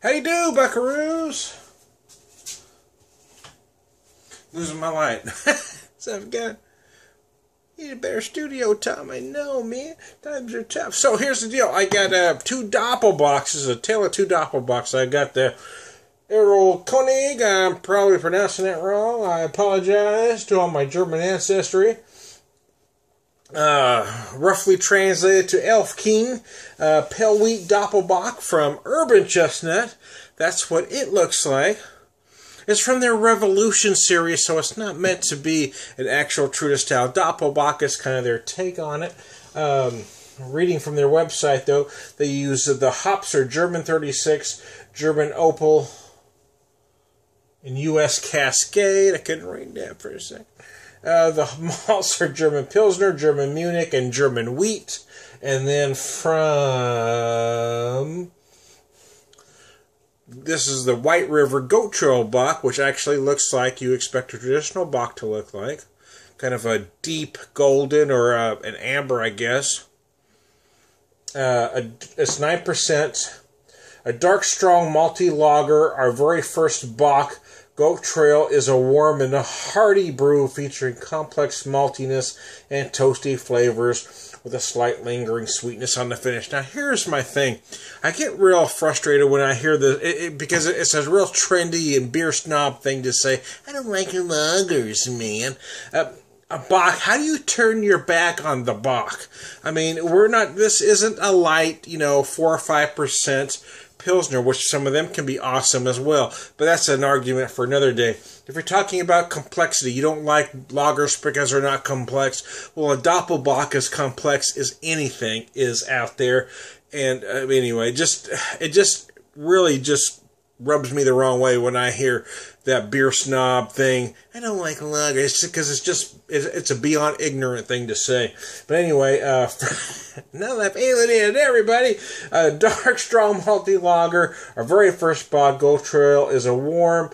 How you do, buckaroos? Losing my light. So I've got... Need a better studio time, I know, man. Times are tough. So here's the deal. I got 2 Doppelbocks. A tale of 2 Doppelbocks. I got the Konig. I'm probably pronouncing that wrong. I apologize to all my German ancestry. Roughly translated to Elf King. Pale wheat Doppelbock from Urban Chestnut. That's what it looks like. It's from their Revolution series, so it's not meant to be an actual true-to-style Doppelbock. It's kind of their take on it. Reading from their website, though, they use the hops are German 36, German Opal, and U.S. Cascade. I couldn't read that for a second. The malts are German Pilsner, German Munich, and German wheat. And then from... This is the White River Goat Trail Bock, which actually looks like you expect a traditional Bock to look like. Kind of a deep golden or an amber, I guess. It's 9%. A dark, strong, malty lager. Our very first Bock. Goat Trail is a warm and a hearty brew featuring complex maltiness and toasty flavors with a slight lingering sweetness on the finish. Now, here's my thing. I get real frustrated when I hear this, because it's a real trendy and beer snob thing to say, I don't like lagers, man. A Bock, how do you turn your back on the Bock? I mean, this isn't a light, 4 or 5% Pilsner, which some of them can be awesome as well. But that's an argument for another day. If you're talking about complexity, you don't like lagers because they're not complex. Well, a Doppelbock as complex as anything is out there. And anyway, it just really rubs me the wrong way when I hear that beer snob thing. I don't like lager. It's because it's a beyond ignorant thing to say. But anyway, now that I've alienated everybody, a dark, strong, malty lager. Our very first Bock, Goat Trail, is a warm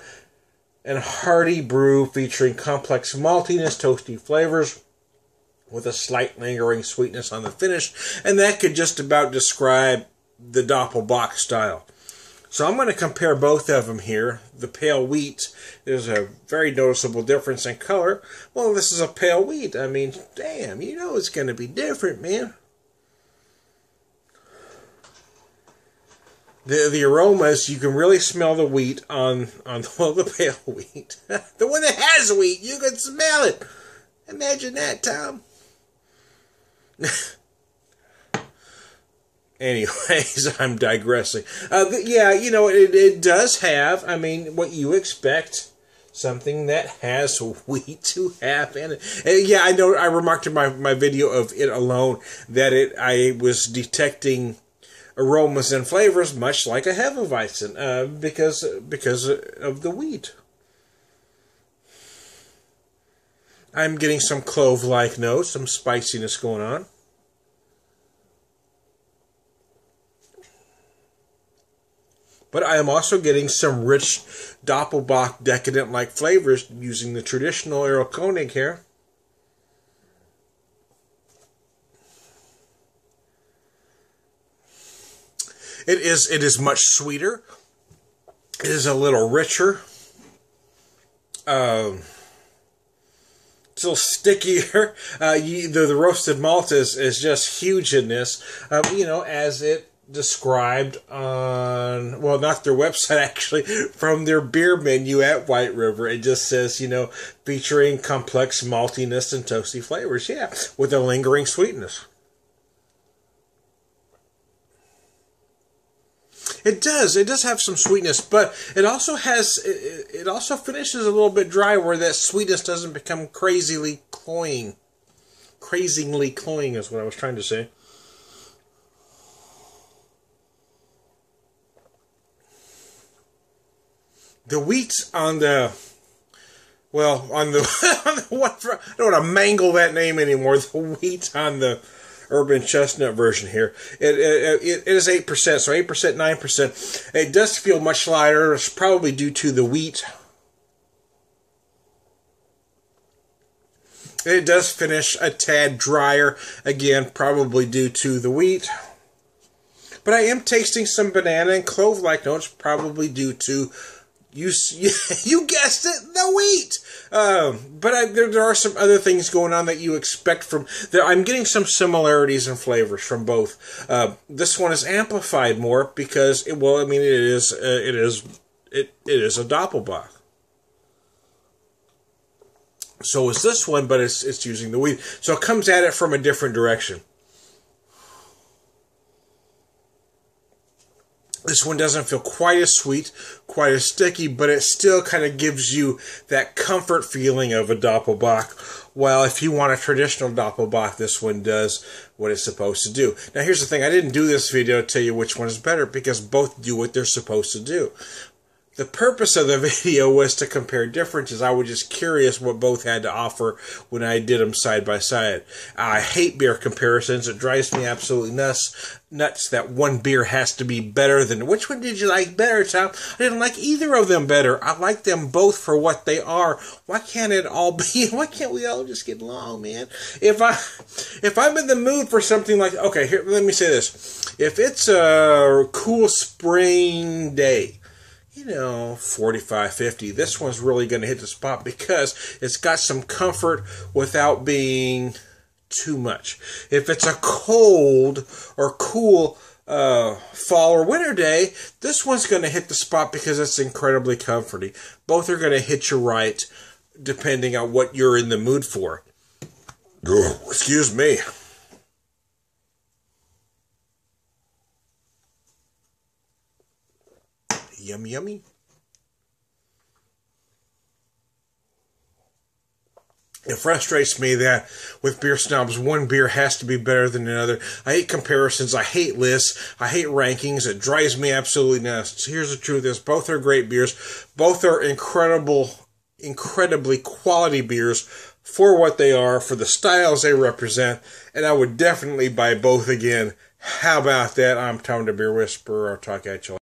and hearty brew featuring complex maltiness, toasty flavors, with a slight lingering sweetness on the finish. And that could just about describe the Doppelbock style. So I'm going to compare both of them here. The pale wheat, there's a very noticeable difference in color. Well, this is a pale wheat. I mean, damn, it's going to be different, man. The aromas, you can really smell the wheat on the pale wheat. The one that has wheat, you can smell it. Imagine that, Tom. Anyways, I'm digressing. Yeah, it does have, what you expect, something that has wheat to have in it. And yeah, I know I remarked in my video of it alone that I was detecting aromas and flavors much like a Hefeweizen, because of the wheat. I'm getting some clove-like notes, some spiciness going on. But I am also getting some rich Doppelbock decadent-like flavors using the traditional Earl Konig here. It is much sweeter. It is a little richer. It's a little stickier. The roasted malt is just huge in this. As it described on, well, not their website actually, from their beer menu at White River. It just says, featuring complex maltiness and toasty flavors. Yeah, with a lingering sweetness. It does have some sweetness, but it also finishes a little bit dry where that sweetness doesn't become crazily cloying. Crazingly cloying is what I was trying to say. The wheat on the on the one, I don't want to mangle that name anymore. The wheat on the Urban Chestnut version here. It is 8%, so 8%, 9%. It does feel much lighter. It's probably due to the wheat. It does finish a tad drier, again, probably due to the wheat. But I am tasting some banana and clove-like notes, probably due to, you guessed it, the wheat. But there are some other things going on that you expect from. I'm getting some similarities in flavors from both. This one is amplified more because, it is a Doppelbock. So is this one, but it's using the wheat. So it comes at it from a different direction. This one doesn't feel quite as sweet, quite as sticky, but it still kind of gives you that comfort feeling of a Doppelbock. Well, if you want a traditional Doppelbock, this one does what it's supposed to do. Now, here's the thing. I didn't do this video to tell you which one is better because both do what they're supposed to do. The purpose of the video was to compare differences. I was just curious what both had to offer when I did them side by side. I hate beer comparisons. It drives me absolutely nuts that one beer has to be better than... Which one did you like better, Tom? I didn't like either of them better. I like them both for what they are. Why can't it all be... Why can't we all just get along, man? If I'm in the mood for something like... Okay, here, let me say this. If it's a cool spring day... 45, 50. This one's really going to hit the spot because it's got some comfort without being too much. If it's a cold or cool fall or winter day, this one's going to hit the spot because it's incredibly comforting. Both are going to hit you right depending on what you're in the mood for. Excuse me. Yummy, yummy. It frustrates me that with beer snobs, one beer has to be better than another. I hate comparisons. I hate lists. I hate rankings. It drives me absolutely nuts. So here's the truth is, both are great beers. Both are incredibly quality beers for what they are, for the styles they represent, and I would definitely buy both again. How about that? I'm Tom the Beer Whisperer. I'll talk at you later.